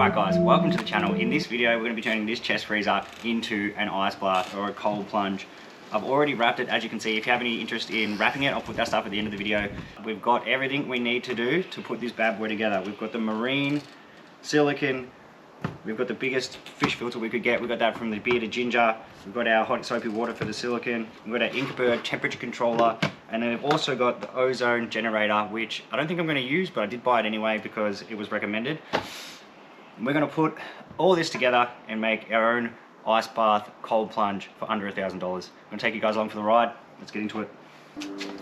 Alright guys, welcome to the channel. In this video we're going to be turning this chest freezer into an ice bath or a cold plunge. I've already wrapped it, as you can see. If you have any interest in wrapping it, I'll put that stuff at the end of the video. We've got everything we need to do to put this bad boy together. We've got the marine silicone, we've got the biggest fish filter we could get, we've got that from the bearded ginger, we've got our hot soapy water for the silicone, we've got our Inkbird temperature controller, and then we've also got the ozone generator, which I don't think I'm going to use, but I did buy it anyway because it was recommended. We're going to put all this together and make our own ice bath cold plunge for under $1,000. I'm going to take you guys along for the ride. Let's get into it.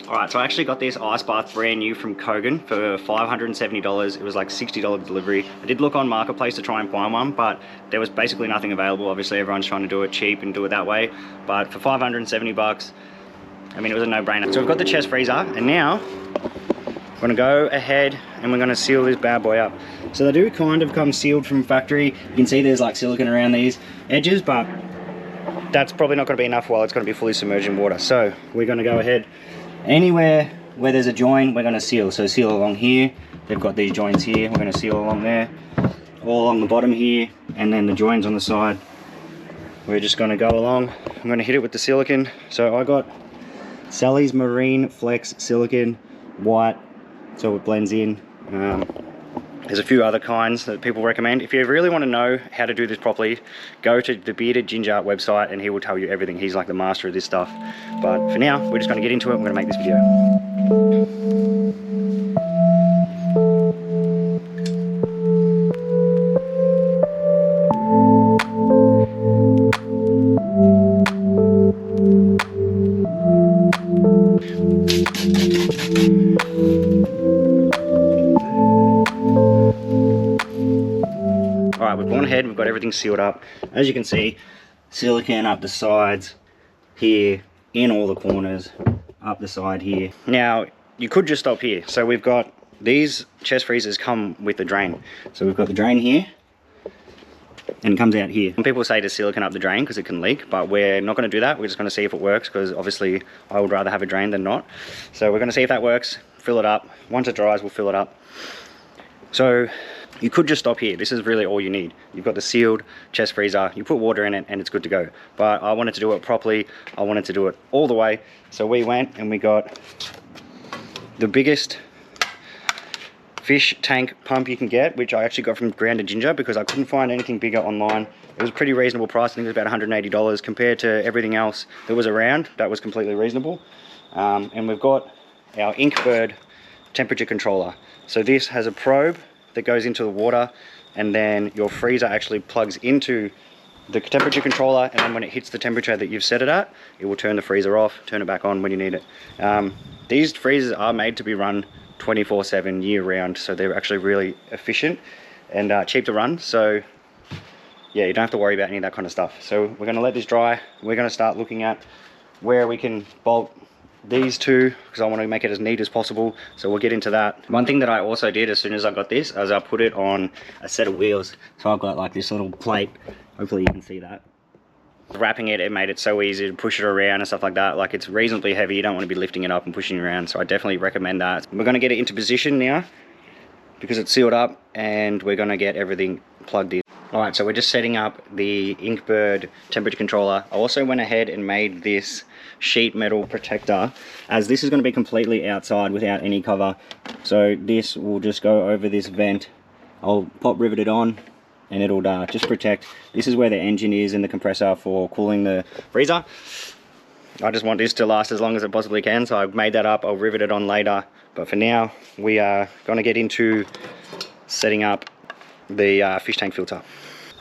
Alright, so I actually got this ice bath brand new from Kogan for $570. It was like $60 delivery. I did look on Marketplace to try and find one, but there was basically nothing available. Obviously everyone's trying to do it cheap and do it that way, but for 570 bucks, I mean, it was a no-brainer. So we've got the chest freezer, and now we're going to go ahead and we're going to seal this bad boy up. So they do kind of come sealed from factory. You can see there's like silicone around these edges, but that's probably not going to be enough while it's going to be fully submerged in water. So we're going to go ahead, anywhere where there's a join, we're going to seal. So seal along here, they've got these joints here, we're going to seal along there, all along the bottom here, and then the joins on the side. We're just going to go along. I'm going to hit it with the silicone. So I got Sally's Marine Flex Silicone White, so it blends in. There's a few other kinds that people recommend. If you really want to know how to do this properly, go to the Bearded Ginger website and he will tell you everything. He's like the master of this stuff. But for now, we're just going to get into it. I'm going to make this video. Alright, we've gone ahead and we've got everything sealed up. As you can see, silicone up the sides here, in all the corners, up the side here. Now, you could just stop here. So we've got, these chest freezers come with the drain. So we've got the drain here, and it comes out here. Some people say to silicone up the drain because it can leak, but we're not going to do that. We're just going to see if it works, because obviously I would rather have a drain than not. So we're going to see if that works, fill it up. Once it dries, we'll fill it up. So you could just stop here. This is really all you need. You've got the sealed chest freezer, you put water in it and it's good to go. But I wanted to do it properly. I wanted to do it all the way. So we went and we got the biggest fish tank pump you can get, which I actually got from Grounded Ginger because I couldn't find anything bigger online. It was a pretty reasonable price. I think it was about $180 compared to everything else that was around. That was completely reasonable. And we've got our Inkbird temperature controller. So this has a probe that goes into the water, and then your freezer actually plugs into the temperature controller, and then when it hits the temperature that you've set it at, it will turn the freezer off, turn it back on when you need it. These freezers are made to be run 24/7 year round, so they're actually really efficient and cheap to run. So yeah, you don't have to worry about any of that kind of stuff. So we're going to let this dry. We're going to start looking at where we can bolt these two, because I want to make it as neat as possible. So we'll get into that. One thing that I also did as soon as I got this is I put it on a set of wheels. So I've got like this little plate, hopefully you can see that. Wrapping it, it made it so easy to push it around and stuff like that. Like, it's reasonably heavy, you don't want to be lifting it up and pushing it around, so I definitely recommend that. We're going to get it into position now because it's sealed up, and we're going to get everything plugged in. Alright, so we're just setting up the Inkbird temperature controller. I also went ahead and made this sheet metal protector, as this is going to be completely outside without any cover. So this will just go over this vent. I'll pop rivet it on and it'll just protect. This is where the engine is and the compressor for cooling the freezer. I just want this to last as long as it possibly can, so I've made that up. I'll rivet it on later, but for now we are going to get into setting up the fish tank filter.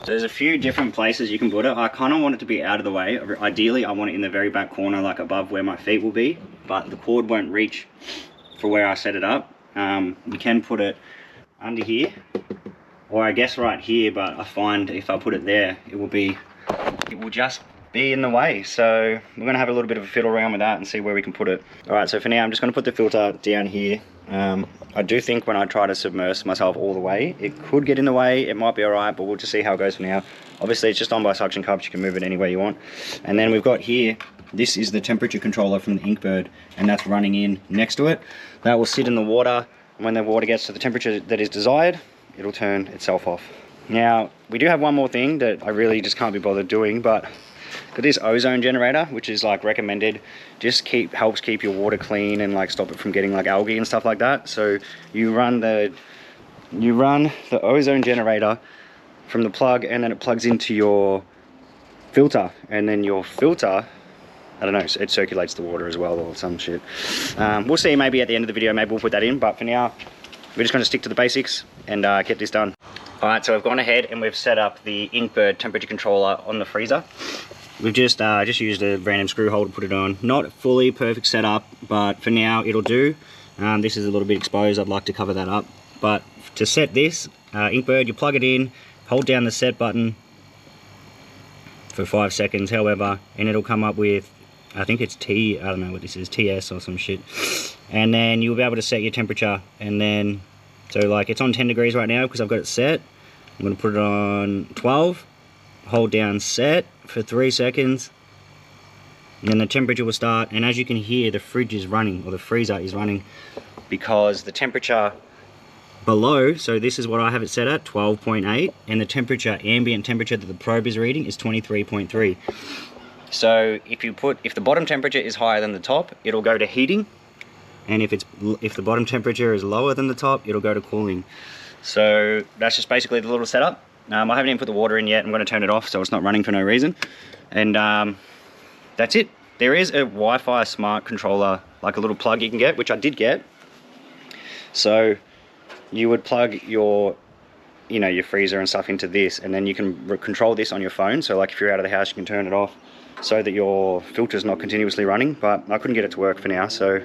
So there's a few different places you can put it. I kind of want it to be out of the way. Ideally I want it in the very back corner, like above where my feet will be, but the cord won't reach for where I set it up. You can put it under here, or I guess right here, but I find if I put it there, it will just be in the way. So we're going to have a little bit of a fiddle around with that and see where we can put it. Alright, so for now I'm just going to put the filter down here. I do think when I try to submerge myself all the way, it could get in the way. It might be alright, but we'll just see how it goes for now. Obviously it's just on by suction cups, you can move it any way you want. And then we've got here, this is the temperature controller from the Inkbird, and that's running in next to it. That will sit in the water, and when the water gets to the temperature that is desired, it'll turn itself off. Now, we do have one more thing that I really just can't be bothered doing, but got this ozone generator, which is like recommended, just helps keep your water clean and like stop it from getting like algae and stuff like that. So you run the ozone generator from the plug, and then it plugs into your filter, and then your filter, I don't know, it circulates the water as well or some shit. We'll see, maybe at the end of the video, maybe we'll put that in, but for now, we're just going to stick to the basics and get this done. Alright, so we've gone ahead and we've set up the Inkbird temperature controller on the freezer. We've just used a random screw hole to put it on. Not a fully perfect setup, but for now it'll do. This is a little bit exposed, I'd like to cover that up. But to set this Inkbird, you plug it in, hold down the set button for 5 seconds, however, and it'll come up with, I think it's I don't know what this is, TS or some shit. And then you'll be able to set your temperature, and then, so like it's on 10 degrees right now because I've got it set. I'm going to put it on 12, hold down set for 3 seconds, and then the temperature will start, and as you can hear, the fridge is running, or the freezer is running, because the temperature below, so this is what I have it set at, 12.8, and the temperature, ambient temperature that the probe is reading is 23.3. So if the bottom temperature is higher than the top, it'll go to heating, and if the bottom temperature is lower than the top, it'll go to cooling. So that's just basically the little setup. I haven't even put the water in yet. I'm going to turn it off so it's not running for no reason. And that's it. There is a Wi-Fi smart controller, like a little plug you can get, which I did get. So you would plug your freezer and stuff into this, and then you can control this on your phone. So like if you're out of the house, you can turn it off so that your filter's not continuously running. But I couldn't get it to work for now, so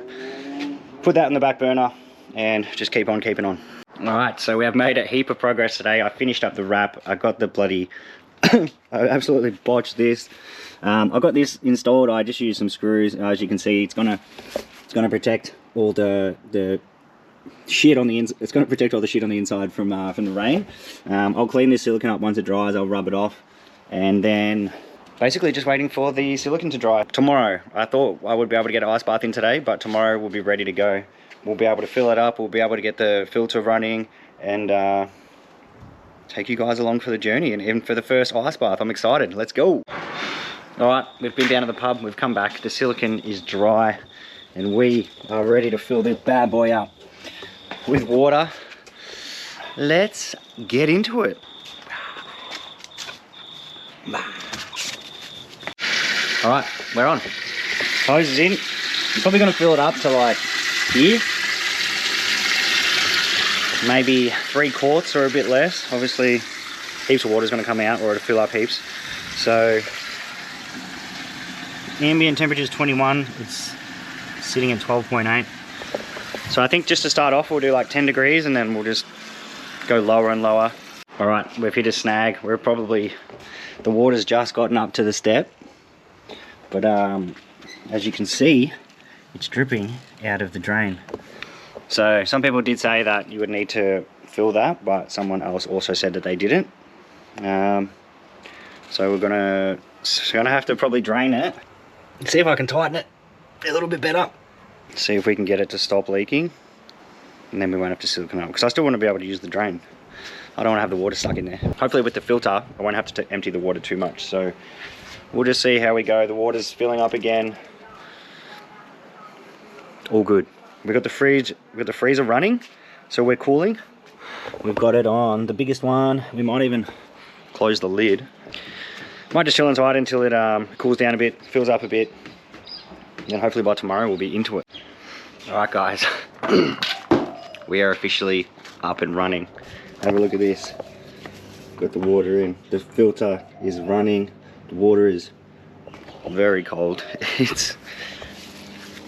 put that in the back burner and just keep on keeping on. Alright, so we have made a heap of progress today. I finished up the wrap. I got the bloody I absolutely botched this. I got this installed. I just used some screws. As you can see, it's gonna protect all the shit on the inside. It's gonna protect all the shit on the inside from the rain. I'll clean this silicone up once it dries. I'll rub it off, and then basically just waiting for the silicone to dry. Tomorrow, I thought I would be able to get an ice bath in today, but tomorrow we'll be ready to go. We'll be able to fill it up, we'll be able to get the filter running, and take you guys along for the journey, and even for the first ice bath. I'm excited, let's go. Alright, we've been down to the pub, we've come back, the silicone is dry, and we are ready to fill this bad boy up with water. Let's get into it. Alright, we're on. Hose is in. I'm probably going to fill it up to like here. Maybe 3 quarts or a bit less. Obviously, heaps of water is going to come out, or it'll fill up heaps. So, ambient temperature is 21. It's sitting at 12.8. So I think just to start off, we'll do like 10 degrees, and then we'll just go lower and lower. Alright, we've hit a snag. The water's just gotten up to the step. But as you can see, it's dripping out of the drain. So some people did say that you would need to fill that, but someone else also said that they didn't. So we're gonna have to probably drain it. See if I can tighten it a little bit better. See if we can get it to stop leaking, and then we won't have to silicone up, because I still want to be able to use the drain. I don't want to have the water stuck in there. Hopefully with the filter, I won't have to empty the water too much. So we'll just see how we go. The water's filling up again. All good. We've got the freezer running, so we're cooling. We've got it on the biggest one. We might even close the lid. Might just chill inside until it cools down a bit, fills up a bit, and hopefully by tomorrow we'll be into it. Alright guys, we are officially up and running. Have a look at this. Got the water in. The filter is running. The water is very cold.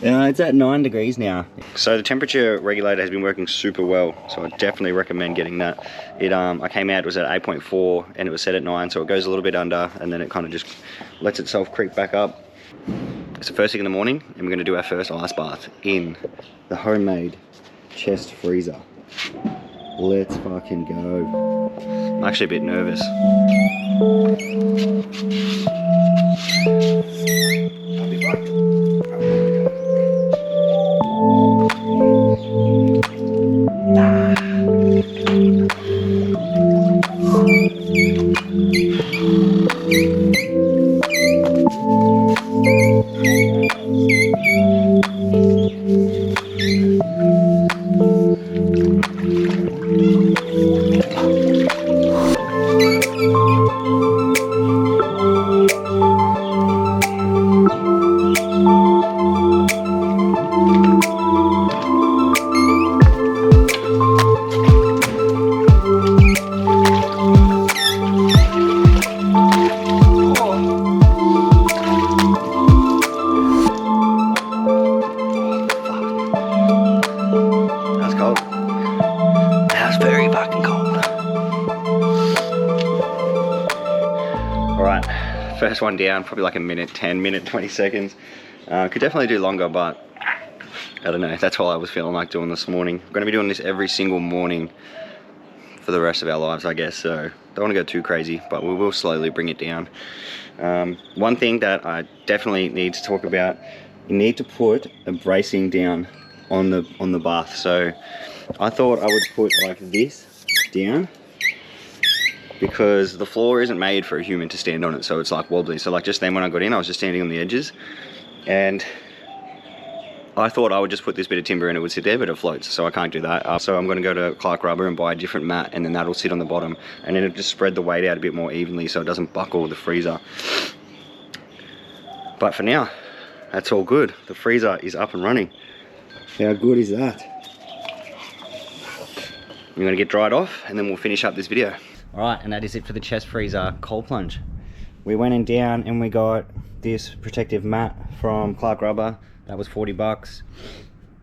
It's at 9 degrees now. So the temperature regulator has been working super well, so I definitely recommend getting that. I came out, it was at 8.4 and it was set at 9, so it goes a little bit under, and then it kind of just lets itself creep back up. It's the first thing in the morning, and we're going to do our first ice bath in the homemade chest freezer. Let's fucking go. I'm actually a bit nervous. I'll be back. First one down, probably like a minute 10, minute 20 seconds. Could definitely do longer, but I don't know, that's all I was feeling like doing this morning. I'm gonna be doing this every single morning for the rest of our lives, I guess, so don't want to go too crazy, but we will slowly bring it down. One thing that I definitely need to talk about, you need to put a bracing down on the bath. So I thought I would put like this down, because the floor isn't made for a human to stand on it, so it's like wobbly. So like just then when I got in, I was just standing on the edges, and I thought I would just put this bit of timber and it would sit there, but it floats, so I can't do that. So I'm going to go to Clark Rubber and buy a different mat, and then that'll sit on the bottom, and then it'll just spread the weight out a bit more evenly so it doesn't buckle the freezer. But for now, that's all good. The freezer is up and running. How good is that? I'm going to get dried off and then we'll finish up this video. Alright, and that is it for the chest freezer cold plunge. We went in down and we got this protective mat from Clark Rubber. That was 40 bucks.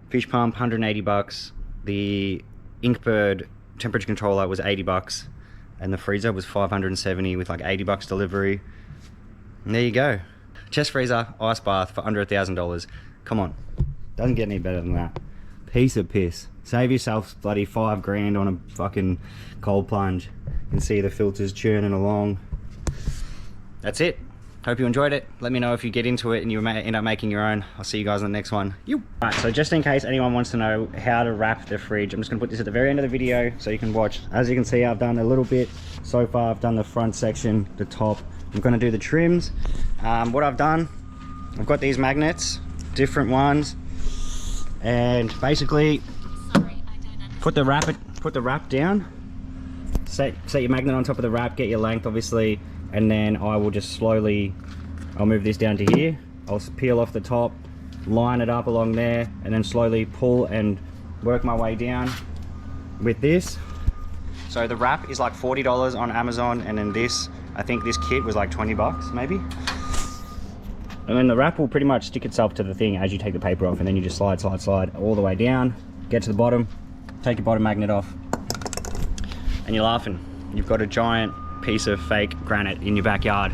Fish pump, 180 bucks. The Inkbird temperature controller was 80 bucks. And the freezer was 570 with like 80 bucks delivery. And there you go. Chest freezer, ice bath for under $1,000. Come on, doesn't get any better than that. Piece of piss. Save yourself bloody $5 grand on a fucking cold plunge. You can see the filters churning along. That's it. Hope you enjoyed it. Let me know if you get into it and you end up making your own. I'll see you guys on the next one. Alright, so just in case anyone wants to know how to wrap the fridge, I'm just going to put this at the very end of the video so you can watch. As you can see, I've done a little bit so far. I've done the front section, the top. I'm going to do the trims. What I've done, I've got these magnets, different ones, and basically put the wrap down. Set your magnet on top of the wrap, get your length obviously, and then I will just slowly, I'll move this down to here. I'll peel off the top, line it up along there, and then slowly pull and work my way down with this. So the wrap is like $40 on Amazon, and then this, I think this kit was like 20 bucks maybe. And then the wrap will pretty much stick itself to the thing as you take the paper off, and then you just slide all the way down, get to the bottom, take your bottom magnet off, and you're laughing. You've got a giant piece of fake granite in your backyard.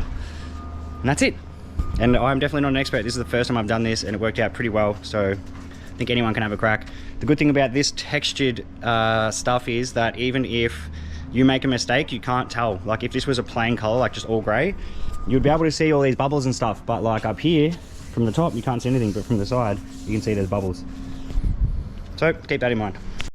And that's it. And I'm definitely not an expert. This is the first time I've done this and it worked out pretty well, so I think anyone can have a crack. The good thing about this textured stuff is that even if you make a mistake, you can't tell. Like if this was a plain color, like just all gray, you'd be able to see all these bubbles and stuff, but like up here from the top you can't see anything, but from the side you can see there's bubbles. So keep that in mind.